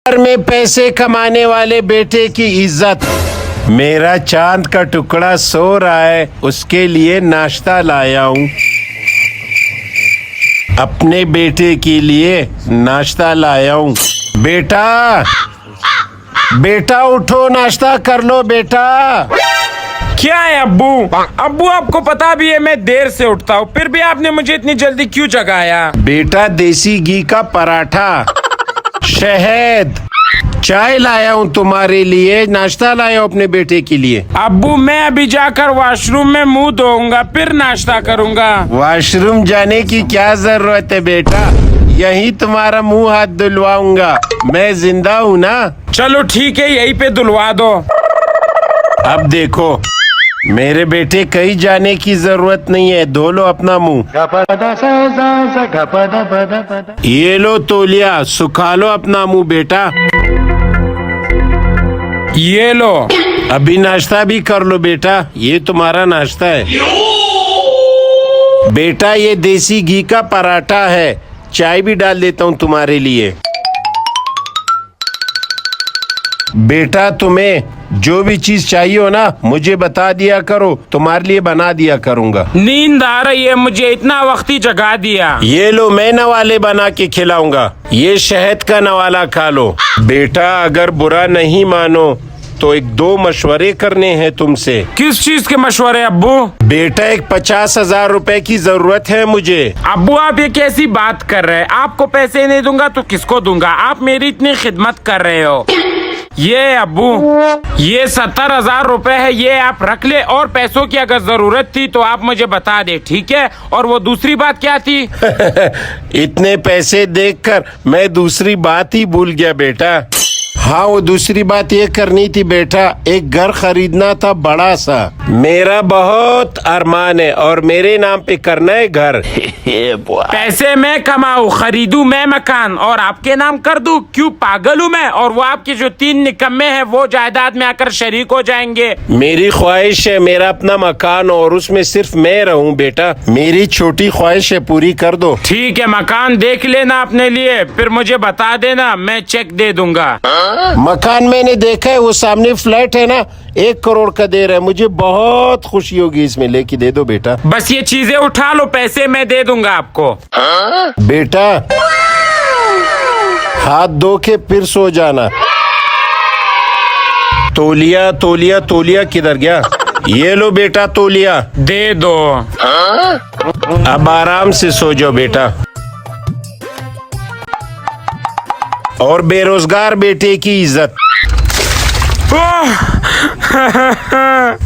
घर में पैसे कमाने वाले बेटे की इज्जत। मेरा चांद का टुकड़ा सो रहा है, उसके लिए नाश्ता लाया हूँ। अपने बेटे के लिए नाश्ता लाया हूँ। बेटा बेटा उठो, नाश्ता कर लो बेटा। क्या है अब्बू? अब्बू आपको पता भी है मैं देर से उठता हूँ, फिर भी आपने मुझे इतनी जल्दी क्यों जगाया? बेटा देसी घी का पराठा, शहद, चाय लाया हूँ तुम्हारे लिए, नाश्ता लाया हूँ अपने बेटे के लिए। अब्बू मैं अभी जाकर वॉशरूम में मुंह धोऊंगा, फिर नाश्ता करूंगा। वॉशरूम जाने की क्या जरूरत है बेटा, यही तुम्हारा मुंह हाथ धुलवाऊंगा, मैं जिंदा हूँ ना। चलो ठीक है, यहीं पे धुलवा दो। अब देखो मेरे बेटे, कहीं जाने की जरूरत नहीं है, धो लो अपना मुंह। ये लो तौलिया, सुखा लो अपना मुंह बेटा। ये लो। अभी नाश्ता भी कर लो बेटा, ये तुम्हारा नाश्ता है। बेटा ये देसी घी का पराठा है, चाय भी डाल देता हूँ तुम्हारे लिए। बेटा तुम्हें जो भी चीज चाहिए हो ना, मुझे बता दिया करो, तुम्हारे लिए बना दिया करूँगा। नींद आ रही है मुझे, इतना वक्त ही जगा दिया। ये लो, मैं नवाले बना के खिलाऊंगा, ये शहद का नवाला खा लो। बेटा अगर बुरा नहीं मानो तो एक दो मशवरे करने हैं तुमसे। किस चीज के मशवरे अब्बू? बेटा एक 50,000 रुपए की जरूरत है मुझे। अब्बू आप ये कैसी बात कर रहे हैं? आपको पैसे नहीं दूंगा तो किसको दूंगा? आप मेरी इतनी खिदमत कर रहे हो। ये अब्बू, ये 70,000 रुपए है, ये आप रख ले, और पैसों की अगर जरूरत थी तो आप मुझे बता दे, ठीक है? और वो दूसरी बात क्या थी? इतने पैसे देखकर मैं दूसरी बात ही भूल गया बेटा। हाँ, वो दूसरी बात ये करनी थी बेटा, एक घर खरीदना था बड़ा सा। मेरा बहुत अरमान है और मेरे नाम पे करना है घर। पैसे मैं कमाऊँ, खरीदूं मैं मकान और आपके नाम कर दूं? क्यों पागल हूँ मैं? और वो आपके जो 3 निकम्मे हैं वो जायदाद में आकर शरीक हो जाएंगे। मेरी ख्वाहिश है मेरा अपना मकान और उसमें सिर्फ मैं रहूं बेटा, मेरी छोटी ख्वाहिश है, पूरी कर दो। ठीक है, मकान देख लेना अपने लिए, फिर मुझे बता देना, मैं चेक दे दूंगा। मकान मैंने देखा है, वो सामने फ्लैट है ना, 1 करोड़ का दे रहा है, मुझे बहुत खुशी होगी इसमें, लेके दे दो बेटा। बस ये चीजें उठा लो, पैसे मैं दे दूंगा आपको। बेटा हाथ धो के फिर सो जाना। तौलिया तौलिया तौलिया किधर गया? ये लो बेटा तौलिया, दे दो। अब आराम से सो जाओ बेटा। और बेरोजगार बेटे की इज्जत।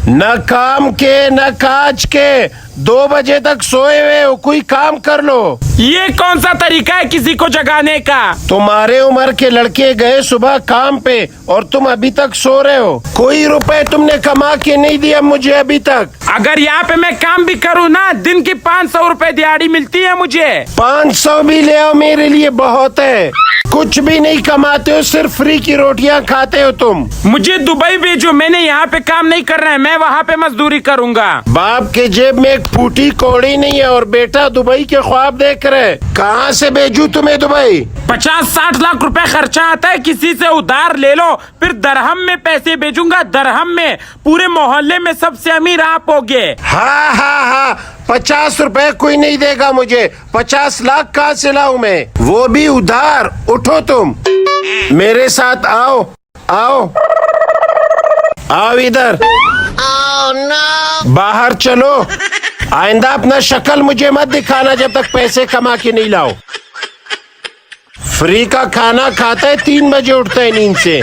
न काम के न काज के, 2 बजे तक सोए हुए हो, कोई काम कर लो। ये कौन सा तरीका है किसी को जगाने का? तुम्हारे उम्र के लड़के गए सुबह काम पे और तुम अभी तक सो रहे हो। कोई रुपए तुमने कमा के नहीं दिया मुझे अभी तक। अगर यहाँ पे मैं काम भी करूँ ना, दिन की 500 रुपए दिहाड़ी मिलती है मुझे। 500 भी ले आओ, मेरे लिए बहुत है। कुछ भी नहीं कमाते हो, सिर्फ फ्री की रोटियां खाते हो तुम। मुझे दुबई भेजो, मैंने यहाँ पे काम नहीं करना है, मैं वहाँ पे मजदूरी करूँगा। बाप के जेब में एक फूटी कौड़ी नहीं है और बेटा दुबई के ख्वाब देख रहे। कहाँ से भेजूं तुम्हें दुबई? 50-60 लाख रुपए खर्चा आता है, किसी से उधार ले लो, फिर दरहम में पैसे भेजूंगा, दरहम में। पूरे मोहल्ले में सबसे अमीर आप होगे। हाँ हाँ हाँ, 50 रुपए कोई नहीं देगा मुझे, 50 लाख कहाँ से लाऊं मैं, वो भी उधार। उठो तुम, मेरे साथ आओ आओ आओ इधर। बाहर चलो, आइंदा अपना शक्ल मुझे मत दिखाना जब तक पैसे कमा के नहीं लाओ। फ्री का खाना खाता है, 3 बजे उठता है नींद से।